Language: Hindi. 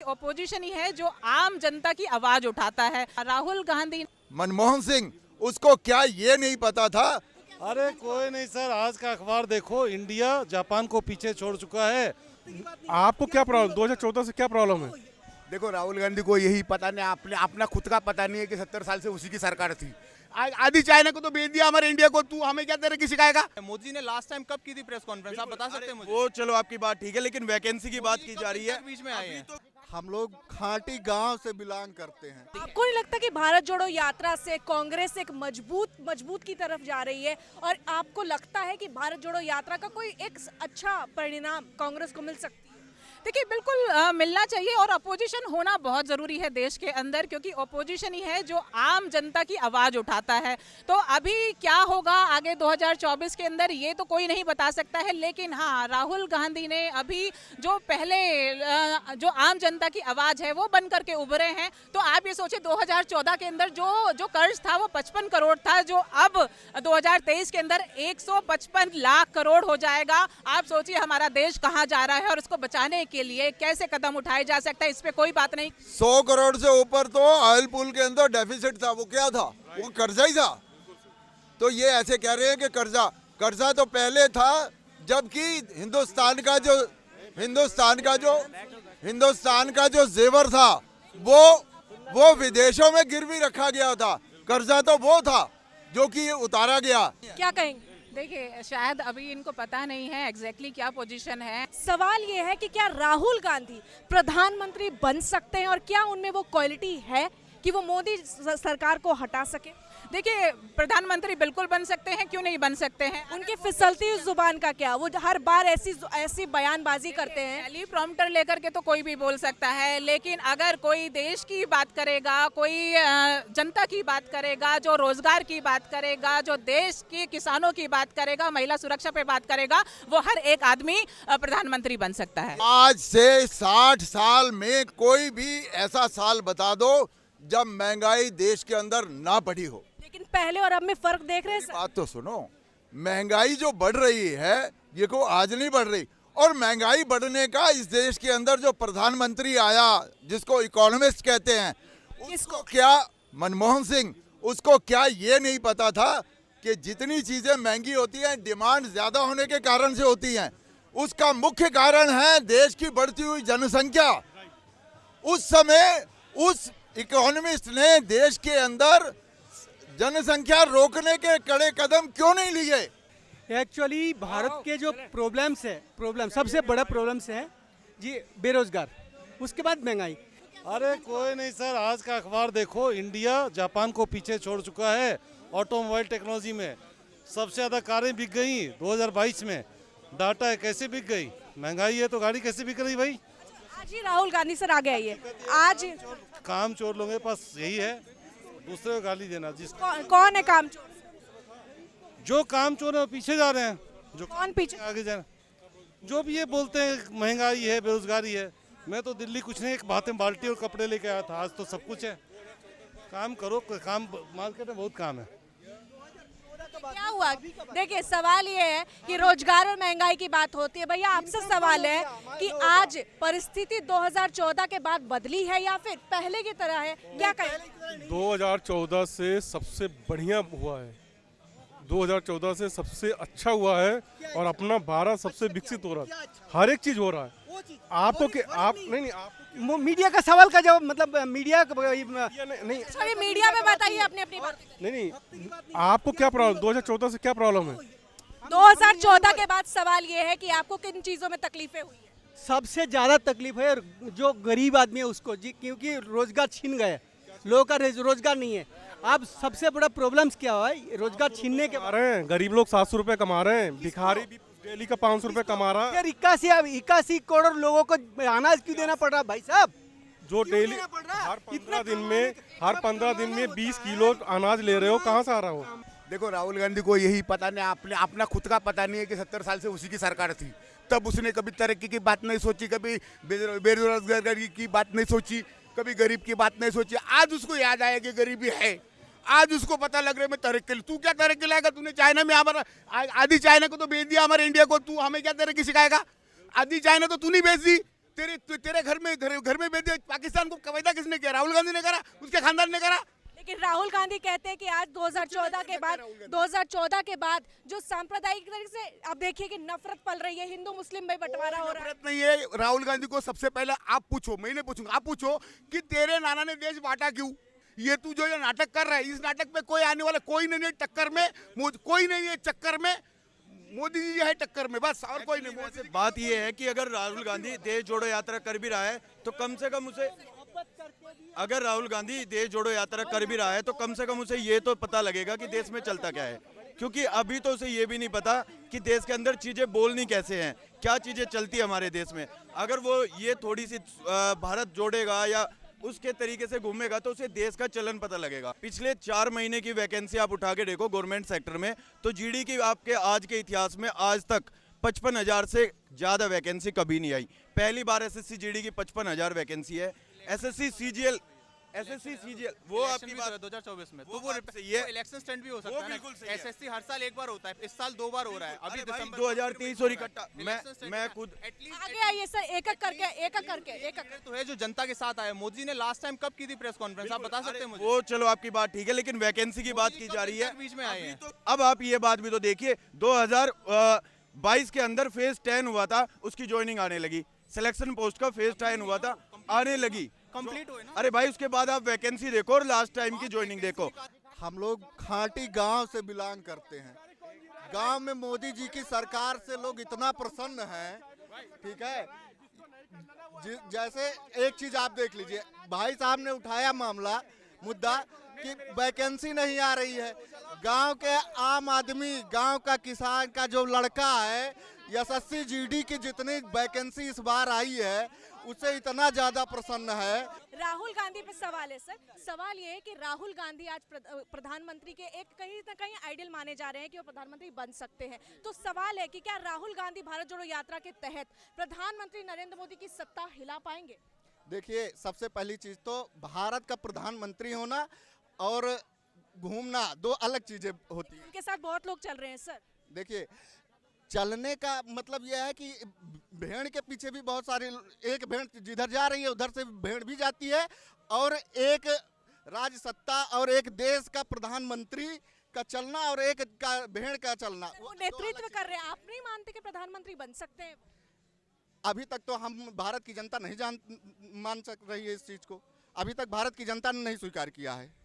ऑपोजिशन ही है जो आम जनता की आवाज उठाता है। राहुल गांधी, मनमोहन सिंह, उसको क्या ये नहीं पता था? अरे कोई नहीं सर, आज का अखबार देखो, इंडिया जापान को पीछे छोड़ चुका है। आपको क्या प्रॉब्लम, 2014 से क्या प्रॉब्लम है? देखो, राहुल गांधी को यही पता नहीं, अपना खुद का पता नहीं है कि 70 साल से उसी की सरकार थी। आधी चाइना को तो बेच दिया हमारे इंडिया को, तू हमें क्या तेरे की सिखाएगा? मोदी ने लास्ट टाइम कब की थी प्रेस कॉन्फ्रेंस, आप बता सकते हैं मुझे? वो चलो आपकी बात ठीक है, लेकिन वैकेंसी की बात की जा रही है। बीच में आए हैं। हम लोग खांटी गांव से बिलोंग करते हैं। आपको नहीं लगता कि भारत जोड़ो यात्रा से कांग्रेस एक मजबूत की तरफ जा रही है, और आपको लगता है कि भारत जोड़ो यात्रा का कोई एक अच्छा परिणाम कांग्रेस को मिल सकती है? देखिए बिल्कुल मिलना चाहिए और अपोजिशन होना बहुत ज़रूरी है देश के अंदर, क्योंकि अपोजिशन ही है जो आम जनता की आवाज़ उठाता है। तो अभी क्या होगा आगे 2024 के अंदर ये तो कोई नहीं बता सकता है, लेकिन हाँ, राहुल गांधी ने अभी जो पहले जो आम जनता की आवाज़ है वो बन करके उभरे हैं। तो आप ये सोचिए 2014 के अंदर जो कर्ज था वो 55 करोड़ था, जो अब 2023 के अंदर 155 लाख करोड़ हो जाएगा। आप सोचिए हमारा देश कहाँ जा रहा है और उसको बचाने के लिए कैसे कदम उठाए जा सकता है, इस पे कोई बात नहीं। 100 करोड़ से ऊपर तो ऑयल पूल के अंदर डेफिसिट था। वो क्या था? वो कर्जा ही था। तो ये ऐसे कह रहे हैं कि कर्जा तो पहले था, जबकि हिंदुस्तान का जो जेवर था वो विदेशों में गिरवी रखा गया था। कर्जा तो वो था जो कि उतारा गया। क्या कहेंगे? देखिए शायद अभी इनको पता नहीं है एग्जैक्टली क्या पोजीशन है। सवाल ये है कि क्या राहुल गांधी प्रधानमंत्री बन सकते हैं, और क्या उनमें वो क्वालिटी है कि वो मोदी सरकार को हटा सके? देखिए प्रधानमंत्री बिल्कुल बन सकते हैं, क्यों नहीं बन सकते हैं। उनकी फिसलती हुई जुबान का क्या, वो हर बार ऐसी बयानबाजी करते हैं। टेली प्रॉम्प्टर लेकर के तो कोई भी बोल सकता है, लेकिन अगर कोई देश की बात करेगा, कोई जनता की बात करेगा, जो रोजगार की बात करेगा, जो देश के किसानों की बात करेगा, महिला सुरक्षा पे बात करेगा, वो हर एक आदमी प्रधानमंत्री बन सकता है। आज से 60 साल में कोई भी ऐसा साल बता दो जब महंगाई देश के अंदर ना बढ़ी हो। लेकिन पहले और अब में फर्क देख रहे हैं? बात तो सुनो, महंगाई जो बढ़ रही है ये को आज नहीं बढ़ रही, और महंगाई बढ़ने का इस देश के अंदर जो प्रधानमंत्री आया, जिसको इकोनॉमिस्ट कहते हैं, उसको क्या, मनमोहन सिंह, उसको क्या ये नहीं पता था कि जितनी चीजें महंगी होती हैं डिमांड ज्यादा होने के कारण से होती हैं। उसका मुख्य कारण है देश की बढ़ती हुई जनसंख्या। उस समय उस इकोनॉमिस्ट ने देश के अंदर जनसंख्या रोकने के कड़े कदम क्यों नहीं लिए? एक्चुअली भारत के जो प्रॉब्लम सबसे बड़ा प्रॉब्लम्स है जी, बेरोजगार, उसके बाद महंगाई। अरे कोई नहीं सर, आज का अखबार देखो, इंडिया जापान को पीछे छोड़ चुका है ऑटोमोबाइल टेक्नोलॉजी में। सबसे ज़्यादा कारें बिक गई 2022 में। डाटा है कैसे बिक गई, महंगाई है तो गाड़ी कैसे बिक रही भाई? आज ही राहुल गांधी सर आ गया ये आज। काम चोर लोगों के पास यही है, दूसरे को गाली देना। कौन है काम चोर? जो काम चोर है वो पीछे जा रहे हैं, जो कौन पीछे? आगे जा रहे हैं। जो भी ये बोलते हैं महंगाई है, बेरोजगारी है। मैं तो दिल्ली कुछ नहीं, एक हाथ में बाल्टी और कपड़े लेके आया था। आज तो सब कुछ है। काम करो, काम मार्केट में बहुत काम है। क्या हुआ? देखिए सवाल ये है कि रोजगार और महंगाई की बात होती है। भैया आपसे सवाल है कि आज परिस्थिति 2014 के बाद बदली है या फिर पहले की तरह है, क्या कहें? 2014 से सबसे बढ़िया हुआ है, 2014 से सबसे अच्छा हुआ है, और अपना भारत सबसे विकसित हो रहा है। हर एक चीज हो रहा है। आपको के आप नहीं आप मीडिया का सवाल का जवाब, मतलब मीडिया नहीं सॉरी, मीडिया में बताइए अपनी बात। नहीं, आपको क्या प्रॉब्लम, 2014 से क्या प्रॉब्लम है? 2014 के बाद सवाल ये है कि आपको किन चीजों में तकलीफें हुई है? सबसे ज्यादा तकलीफ है जो गरीब आदमी है उसको जी, क्योंकि रोजगार छीन गए, लोगों का रोजगार नहीं है। अब सबसे बड़ा प्रॉब्लम्स क्या हुआ है, रोजगार छीनने के रहे हैं। गरीब लोग 700 रुपए कमा रहे हैं, भिखारी भी डेली का 500 रुपए कमा रहा है। यार 81 करोड़ लोगों को अनाज क्यों देना पड़ रहा भाई साहब? जो डेली हर 15 दिन में 20 किलो अनाज ले रहे हो, कहाँ से आ रहा हो? देखो, राहुल गांधी को यही पता नहीं, अपना खुद का पता नहीं है कि 70 साल से उसी की सरकार थी। तब उसने कभी तरक्की की बात नहीं सोची, कभी बेरोजगारी की बात नहीं सोची, कभी गरीब की बात नहीं सोची। आज उसको याद आया कि गरीबी है। आज उसको पता लग रहा है मैं तरक्की, तू क्या तरक्की लाएगा? तूने चाइना में हमारा आधी चाइना को तो बेच दिया हमारे इंडिया को, तू हमें क्या तरक्की सिखाएगा? आधी चाइना तो तू नहीं बेच दी, तेरे घर में भेजे पाकिस्तान को पैदा किसने किया? राहुल गांधी ने करा, उसके खानदान ने करा। लेकिन राहुल गांधी कहते हैं कि आज 2014 के बाद जो सांप्रदायिक तरीके से आप देखिए कि नफरत पल रही है, हिंदू मुस्लिम में बंटवारा हो रहा है। नफरत नहीं है। राहुल गांधी को सबसे पहले आप पूछो, मैं नहीं पूछूंगा, आप पूछो कि तेरे नाना ने देश बांटा क्यों? ये तू जो ये नाटक कर रहा है, इस नाटक में कोई आने वाला कोई नहीं है टक्कर में, कोई नहीं है चक्कर में, मोदी जी है टक्कर में, बस और कोई नहीं। वैसे बात ये है कि अगर राहुल गांधी देश जोड़ो यात्रा कर भी रहा है तो कम से कम उसे, अगर राहुल गांधी देश जोड़ो यात्रा कर भी रहा है तो कम से कम उसे ये तो पता लगेगा कि देश में चलता क्या है, क्योंकि अभी तो उसे ये भी नहीं पता कि देश के अंदर चीजें बोलनी कैसे हैं, क्या चीजें चलती है हमारे देश में। अगर वो ये थोड़ी सी भारत जोड़ेगा या उसके तरीके से घूमेगा तो उसे देश का चलन पता लगेगा। पिछले 4 महीने की वैकेंसी आप उठा के देखो गवर्नमेंट सेक्टर में, तो जीडी की आपके आज के इतिहास में आज तक 55,000 से ज्यादा वैकेंसी कभी नहीं आई। पहली बार एसएससी जीडी की 55,000 वैकेंसी है। एसएससी सीजीएल वो आपकी बात 2024 में, वो तो वो बात सही है। इलेक्शन स्टैंड भी हो वो सकता है बिल्कुल सही है। एसएससी हर साल एक बार होता है, इस साल 2 बार हो रहा है। अभी दिसंबर 2023 और इकट्ठा मैं खुद आगे आइए सर, एक एक करके तो है जो जनता के साथ आया। मोदी जी ने लास्ट टाइम कब की थी प्रेस कॉन्फ्रेंस, आप बता सकते हैं मुझे? वो चलो आपकी बात ठीक है, लेकिन वैकेंसी की बात की जा रही है। बीच में आए हैं। अब आप ये बात भी तो देखिए, 2022 के अंदर फेज 10 हुआ था, उसकी ज्वाइनिंग आने लगी। सिलेक्शन पोस्ट का फेज 10 हुआ था, आने लगी, कंप्लीट हुए ना। अरे भाई उसके बाद आप वैकेंसी देखो और लास्ट टाइम की ज्वाइनिंग देखो। हम लोग खांटी गांव से बिलोंग करते हैं। गांव में मोदी जी की सरकार से लोग इतना प्रसन्न हैं, ठीक है। जैसे एक चीज आप देख लीजिए, भाई साहब ने उठाया मुद्दा कि वैकेंसी नहीं आ रही है। गांव के आम आदमी, गांव का किसान का जो लड़का है, एसएससी जीडी की जितनी वैकेंसी इस बार आई है उससे इतना ज्यादा प्रसन्न है। राहुल गांधी पे सवाल है सर, सवाल ये है कि राहुल गांधी आज प्रधानमंत्री के एक कहीं ना कहीं आइडियल माने जा रहे हैं कि वो प्रधानमंत्री बन सकते हैं। तो सवाल है कि क्या राहुल गांधी भारत जोड़ो यात्रा के तहत प्रधानमंत्री नरेंद्र मोदी की सत्ता हिला पाएंगे? देखिए, सबसे पहली चीज तो भारत का प्रधानमंत्री होना और घूमना दो अलग चीजें होती हैं। उनके साथ बहुत लोग चल रहे हैं सर। देखिए, चलने का मतलब यह है कि भेड़ के पीछे भी बहुत सारे, एक भेड़ जिधर जा रही है उधर से भेड़ भी जाती है, और एक राज्य सत्ता और एक देश का प्रधानमंत्री का चलना और एक का भेड़ का चलना। वो नेतृत्व कर रहे हैं, आप नहीं मानते कि प्रधानमंत्री बन सकते हैं? अभी तक तो हम भारत की जनता नहीं मान सक रही है इस चीज को। अभी तक भारत की जनता ने नहीं स्वीकार किया है।